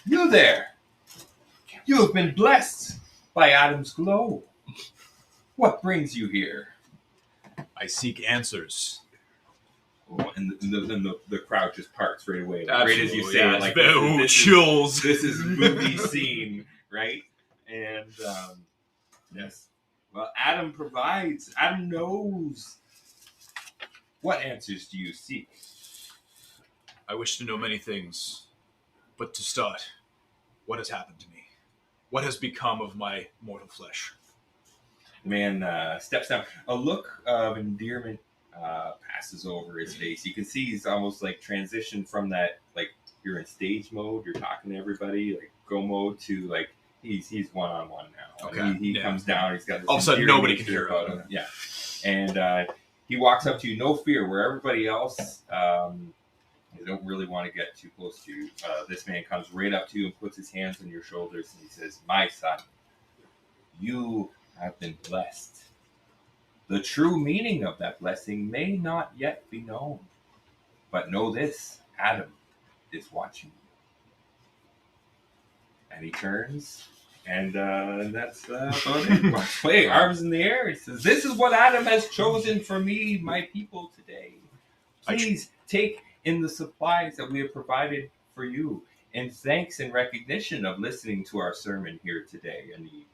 Speaker 2: You there? You have been blessed by Adam's glow. What brings you here?
Speaker 3: I seek answers.
Speaker 2: Oh, and the crowd just parts right away.
Speaker 3: Absolutely,
Speaker 2: right as you say,
Speaker 3: yeah,
Speaker 2: like
Speaker 3: this chills.
Speaker 2: This is movie scene, right? And yes, well, Adam provides. Adam knows. What answers do you seek?
Speaker 3: I wish to know many things, but to start, what has happened to me? What has become of my mortal flesh?
Speaker 2: The man steps down. A look of endearment passes over his face. You can see he's almost like transitioned from that, like you're in stage mode, you're talking to everybody, like go mode to like he's one-on-one now.
Speaker 3: Okay.
Speaker 2: And he comes down. He's got this
Speaker 3: all of a sudden nobody can hear
Speaker 2: about him. Yeah, and he walks up to you, no fear. Where everybody else, they don't really want to get too close to you. This man comes right up to you and puts his hands on your shoulders and he says, "My son, you have been blessed. The true meaning of that blessing may not yet be known, but know this: Adam is watching you." And he turns, and that's about it. Walks away, arms in the air. He says, "This is what Adam has chosen for me, my people, today. Please take in the supplies that we have provided for you, in thanks and recognition of listening to our sermon here today." And he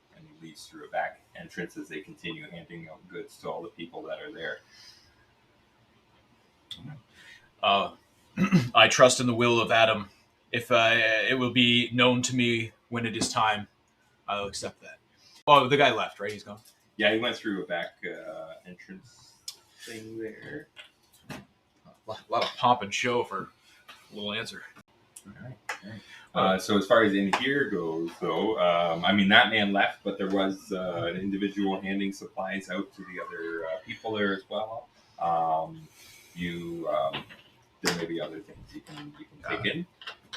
Speaker 2: leads through a back entrance as they continue handing out goods to all the people that are there.
Speaker 3: I trust in the will of Adam. If it will be known to me when it is time, I'll accept that. Oh, the guy left, right? He's gone?
Speaker 2: Yeah, he went through a back entrance thing there.
Speaker 3: A lot of pomp and show for a little answer.
Speaker 2: All right. So as far as in here goes, though, that man left, but there was an individual handing supplies out to the other people there as well. There may be other things you can take in.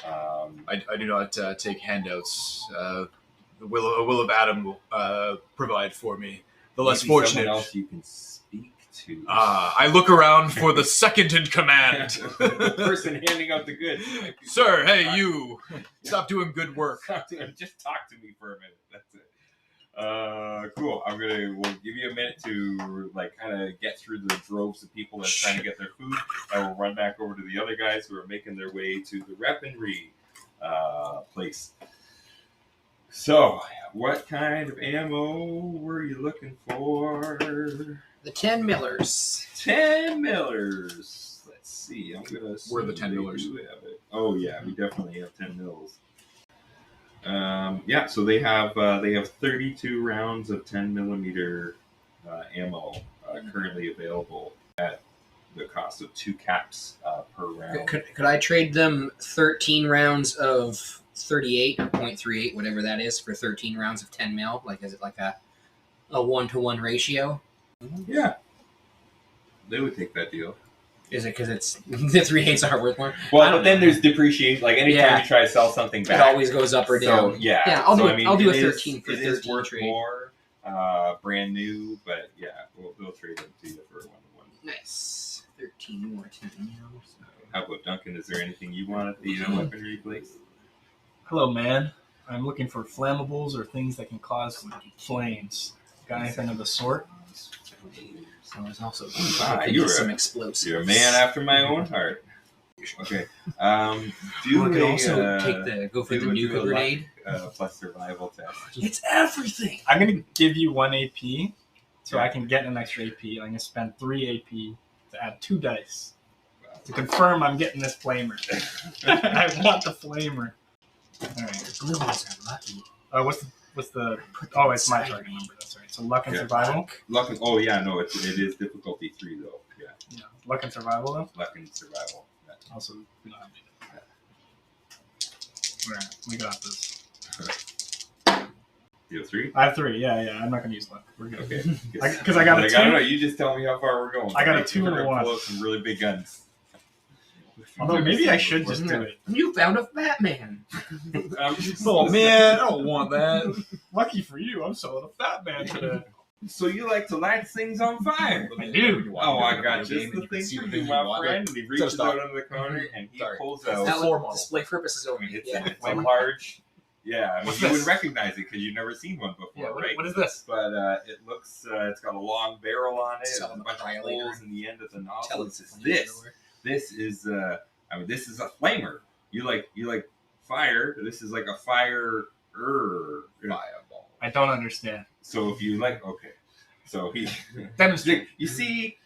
Speaker 3: I do not take handouts. The will of Adam will provide for me. The less fortunate.
Speaker 2: Someone else you can speak to.
Speaker 3: I look around for the second in command.
Speaker 2: The person handing out the goods.
Speaker 3: Sir, hey, you. Stop doing good work.
Speaker 2: Just talk to me for a minute. That's it. Cool. We'll give you a minute to kind of get through the droves of people that's trying to get their food. I will run back over to the other guys who are making their way to the weaponry place. So, what kind of ammo were you looking for?
Speaker 6: The 10 millers.
Speaker 2: 10 millers. Let's see. I'm gonna.
Speaker 3: Where are the 10 millers?
Speaker 2: Have it. Oh yeah, we definitely have 10 mils. Yeah, so they have 32 rounds of 10 millimeter ammo currently available at the cost of 2 caps per round.
Speaker 6: Could I trade them 13 rounds of 38 or .38, whatever that is, for 13 rounds of 10 mil? Like, is it like a 1-to-1 ratio?
Speaker 2: Yeah, they would take that deal.
Speaker 6: Is it because it's the 3/8 are worth more?
Speaker 2: Well, but then there's depreciation. Like anytime you try to sell something back,
Speaker 6: it always goes up or down.
Speaker 2: So, yeah,
Speaker 6: I'll do a 13 for 13
Speaker 2: It is worth
Speaker 6: trade.
Speaker 2: more, brand new, but yeah, we'll trade them to you for a 1-to-1.
Speaker 6: Nice. 13 more 10 mil.
Speaker 2: How about Duncan? Is there anything you want at the weaponry place?
Speaker 5: Hello, man. I'm looking for flammables or things that can cause flames. Got anything of the sort?
Speaker 6: So there's also
Speaker 2: You're
Speaker 6: explosives.
Speaker 2: a man after my own heart. Okay.
Speaker 6: You can also go for the
Speaker 2: do
Speaker 6: nuke
Speaker 2: a
Speaker 6: grenade.
Speaker 2: plus survival test.
Speaker 5: It's everything. I'm gonna give you 1 AP, so I can get an extra AP. I'm gonna spend 3 AP to add 2 dice to confirm I'm getting this flamer. I want the flamer. All right.
Speaker 6: Blue ones are lucky.
Speaker 5: What's the? Oh, it's my target number. That's right. So luck and survival.
Speaker 2: Luck and it is difficulty 3 though. Yeah.
Speaker 5: Luck and survival though.
Speaker 2: Luck and survival. Yeah.
Speaker 5: Also, we don't have any. All right, we got this.
Speaker 2: You have 3?
Speaker 5: I have 3. Yeah. I'm not gonna use luck. We're good.
Speaker 2: Okay.
Speaker 5: Because I got a 2.
Speaker 2: I don't know. You just tell me how far we're going.
Speaker 5: I got a 2 and a 1.
Speaker 2: Pull out some really big guns.
Speaker 5: Although maybe I should just do it.
Speaker 6: You found a Batman.
Speaker 3: Oh man, I don't want that.
Speaker 5: Lucky for you, I'm selling a fat man today.
Speaker 2: So you like to light things on fire?
Speaker 5: I do.
Speaker 2: Oh, I got just the thing for you, my friend. And he reaches
Speaker 3: stop.
Speaker 2: out under the corner and he pulls
Speaker 6: Now,
Speaker 2: out.
Speaker 3: floor model.
Speaker 6: display purposes only.
Speaker 2: It's
Speaker 6: Yeah.
Speaker 2: a large. Yeah, I mean,
Speaker 5: What's
Speaker 2: you
Speaker 5: this?
Speaker 2: would recognize it because you've never seen one before,
Speaker 5: Yeah,
Speaker 2: right?
Speaker 5: what is this?
Speaker 2: But it looks, it's got a long barrel on it,
Speaker 6: Selling
Speaker 2: and a
Speaker 6: the
Speaker 2: bunch of
Speaker 6: annihilator.
Speaker 2: holes in the end of the nozzle.
Speaker 6: Tell
Speaker 2: This
Speaker 6: us
Speaker 2: is this is this is a flamer. You like fire. This is like a fire. Fireball.
Speaker 5: I don't understand.
Speaker 2: So if you so he
Speaker 5: Demonstrate.
Speaker 2: you see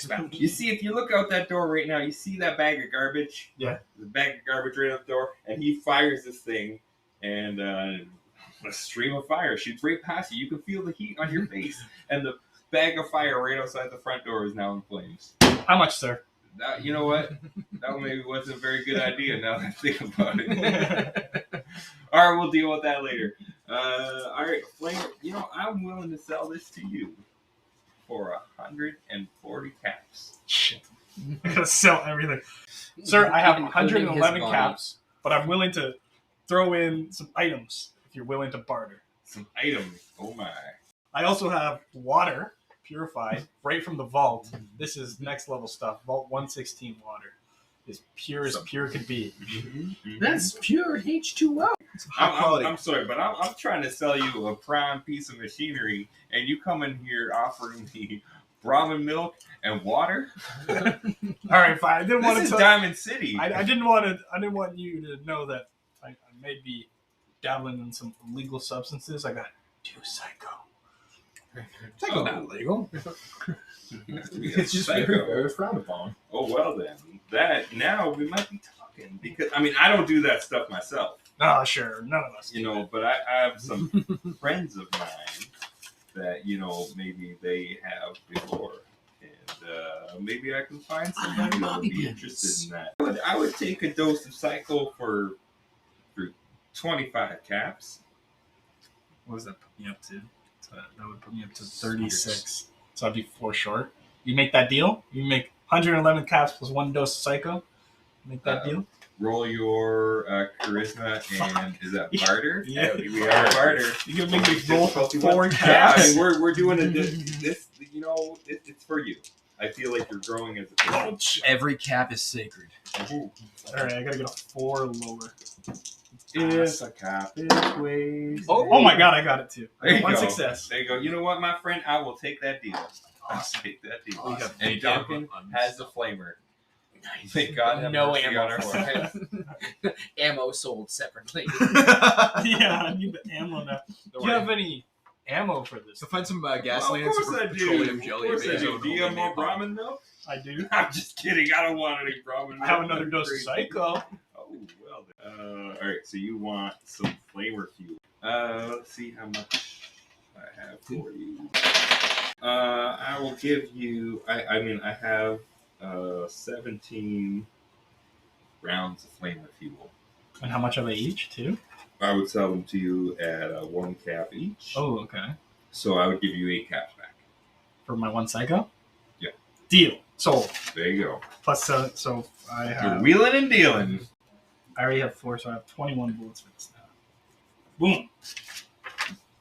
Speaker 2: if you look out that door right now, you see that bag of garbage.
Speaker 5: Yeah.
Speaker 2: The bag of garbage right out the door, and he fires this thing, and a stream of fire shoots right past you. You can feel the heat on your face, and the bag of fire right outside the front door is now in flames.
Speaker 5: How much, sir?
Speaker 2: You know what? That maybe wasn't a very good idea now that I think about it. All right, we'll deal with that later. All right, Flamer, I'm willing to sell this to you for 140 caps.
Speaker 5: Shit. I'm gonna sell everything. Sir, I have
Speaker 6: Even
Speaker 5: 111
Speaker 6: including his
Speaker 5: caps, but I'm willing to throw in some items if you're willing to barter.
Speaker 2: Some items. Oh my.
Speaker 5: I also have water, purified, right from the vault. This is next level stuff. Vault 116 water. As pure could be.
Speaker 6: That's pure H2O.
Speaker 2: I'm sorry, but I'm trying to sell you a prime piece of machinery, and you come in here offering me Brahmin milk and water.
Speaker 5: All right, fine. I didn't want
Speaker 2: This
Speaker 5: to
Speaker 2: is Diamond City.
Speaker 5: I didn't want you to know that I may be dabbling in some illegal substances. I got 2 psycho.
Speaker 3: Psycho's not illegal.
Speaker 2: It's
Speaker 3: just
Speaker 2: very
Speaker 3: frowned upon.
Speaker 2: Oh well then. That now we might be talking because I don't do that stuff myself.
Speaker 5: Oh, sure. None of us.
Speaker 2: But I have some friends of mine that maybe they have before, and maybe I can find somebody that would be interested in that. I would take a dose of Psycho for 25 caps.
Speaker 5: What does that put me up to? So that would put me up to 36. So I'd be 4 short. You make that deal? You make 111 caps plus 1 dose of Psycho? Make that deal?
Speaker 2: Roll your charisma and is that barter?
Speaker 5: Yeah.
Speaker 2: We are barter.
Speaker 5: You're going to make me roll for 4
Speaker 2: Yeah,
Speaker 5: caps?
Speaker 2: we're doing this. It's for you. I feel like you're growing as a person.
Speaker 5: Oh, shit.
Speaker 3: Every cap is sacred.
Speaker 2: Ooh.
Speaker 5: All right, I got to get a 4 lower.
Speaker 2: If a cap is wasted.
Speaker 5: Oh my god, I got it too.
Speaker 2: There you
Speaker 5: 1
Speaker 2: go.
Speaker 5: success.
Speaker 2: There you go. You know what, my friend? I will take that deal. I'll take that deal.
Speaker 3: Awesome.
Speaker 2: And Duncan has the flamer.
Speaker 6: Nice.
Speaker 2: Thank God have
Speaker 6: No
Speaker 2: mercy on
Speaker 6: ammo
Speaker 2: our
Speaker 6: for
Speaker 2: side.
Speaker 6: it. Ammo sold separately.
Speaker 5: Yeah, I need the ammo now. Do you have any ammo for this?
Speaker 3: So find some
Speaker 2: Well,
Speaker 3: gasoline
Speaker 2: of
Speaker 3: and
Speaker 2: course
Speaker 3: some
Speaker 2: I
Speaker 3: petroleum
Speaker 2: do.
Speaker 3: jelly.
Speaker 2: Of course I
Speaker 3: maybe
Speaker 2: do.
Speaker 3: some
Speaker 2: Do you have more
Speaker 3: napalm.
Speaker 2: Brahmin milk?
Speaker 5: I do.
Speaker 2: I'm just kidding. I don't want any Brahmin
Speaker 5: I
Speaker 2: milk.
Speaker 5: have another dose of Psycho.
Speaker 2: Oh, well then. All right, so you want some flavor fuel. Let's see how much I have for you. I will give you, I have 17 rounds of flavor fuel.
Speaker 5: And how much are they each, too?
Speaker 2: I would sell them to you at 1 cap each.
Speaker 5: Oh, okay.
Speaker 2: So I would give you 8 caps back.
Speaker 5: For my 1 Psycho?
Speaker 2: Yeah.
Speaker 5: Deal. Sold.
Speaker 2: There you go.
Speaker 5: Plus, so I
Speaker 2: You're
Speaker 5: have...
Speaker 2: wheeling and dealing.
Speaker 5: I already have 4, so I have 21 bullets for this now. Boom.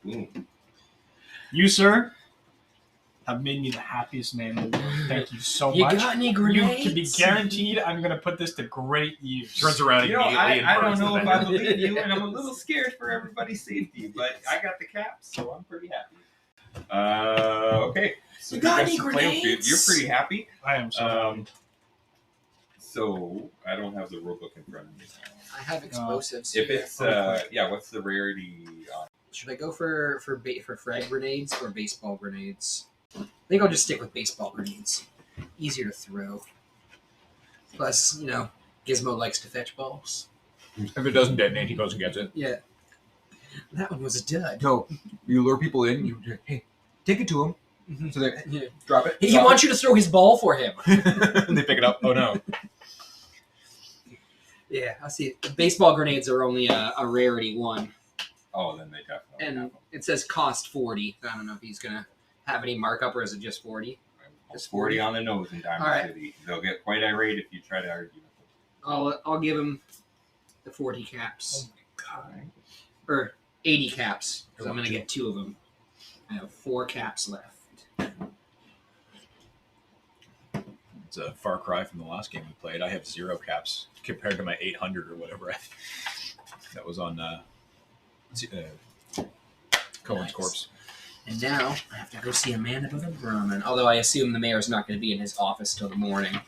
Speaker 2: Boom.
Speaker 5: You, sir, have made me the happiest man in the world. Thank you so
Speaker 6: You
Speaker 5: much.
Speaker 6: got any
Speaker 5: You
Speaker 6: grenades?
Speaker 5: can be guaranteed I'm going to put this to great use.
Speaker 3: Turns around
Speaker 2: You know,
Speaker 3: immediately and
Speaker 2: I don't
Speaker 3: burns the
Speaker 2: know if
Speaker 3: vendor.
Speaker 2: I believe you, and I'm a little scared for everybody's safety, but I got the caps, so I'm pretty happy. Okay. So
Speaker 6: You got any
Speaker 2: some playing field.
Speaker 6: grenades?
Speaker 2: You're pretty happy.
Speaker 5: I am so happy.
Speaker 2: So I don't have the rulebook in front of me.
Speaker 6: I have explosives.
Speaker 2: If
Speaker 6: here.
Speaker 2: it's what's the rarity on?
Speaker 6: Should I go for frag grenades or baseball grenades? I think I'll just stick with baseball grenades. Easier to throw. Plus, Gizmo likes to fetch balls.
Speaker 3: If it doesn't detonate, he goes and gets it.
Speaker 6: Yeah. That one was a dud.
Speaker 3: So you lure people in. You hey, take it to him.
Speaker 6: Mhm.
Speaker 3: So they
Speaker 6: Yeah.
Speaker 3: drop it.
Speaker 6: He wants you to throw his ball for him.
Speaker 3: and they pick it up. Oh no!
Speaker 6: Yeah, I see. The baseball grenades are only a rarity 1.
Speaker 2: Oh, then they definitely
Speaker 6: And
Speaker 2: have
Speaker 6: it says cost 40. I don't know if he's going to have any markup, or is it just 40?
Speaker 2: Just 40 on the nose in Diamond
Speaker 6: All right.
Speaker 2: City. They'll get quite irate if you try to argue with them.
Speaker 6: I'll give him the 40 caps.
Speaker 2: God.
Speaker 6: Or 80 caps, because I'm going to get 2 of them. I have 4 caps left.
Speaker 3: It's a far cry from the last game we played. I have 0 caps compared to my 800 or whatever. That was on Cohen's
Speaker 6: Nice.
Speaker 3: corpse.
Speaker 6: And now I have to go see a man about a Brahmin. Although I assume the mayor's not going to be in his office till the morning.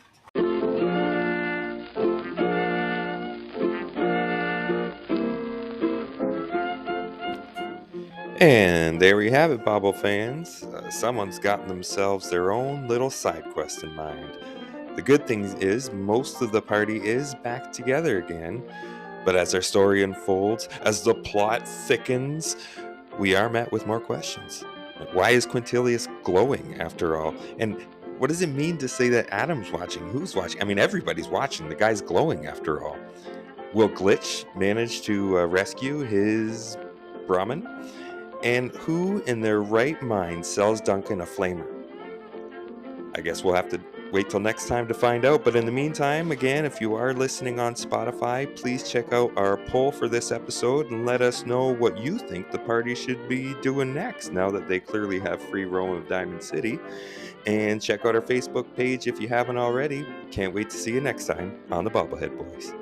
Speaker 1: And there we have it, Bobble fans. Someone's gotten themselves their own little side quest in mind. The good thing is, most of the party is back together again. But as our story unfolds, as the plot thickens, we are met with more questions. Like, why is Quintilius glowing after all? And what does it mean to say that Adam's watching? Who's watching? I mean, everybody's watching. The guy's glowing after all. Will Glitch manage to rescue his Brahmin? And who in their right mind sells Duncan a flamer? I guess we'll have to wait till next time to find out. But in the meantime, again, if you are listening on Spotify, please check out our poll for this episode and let us know what you think the party should be doing next, now that they clearly have free roam of Diamond City. And check out our Facebook page if you haven't already. Can't wait to see you next time on the Bobblehead Boys.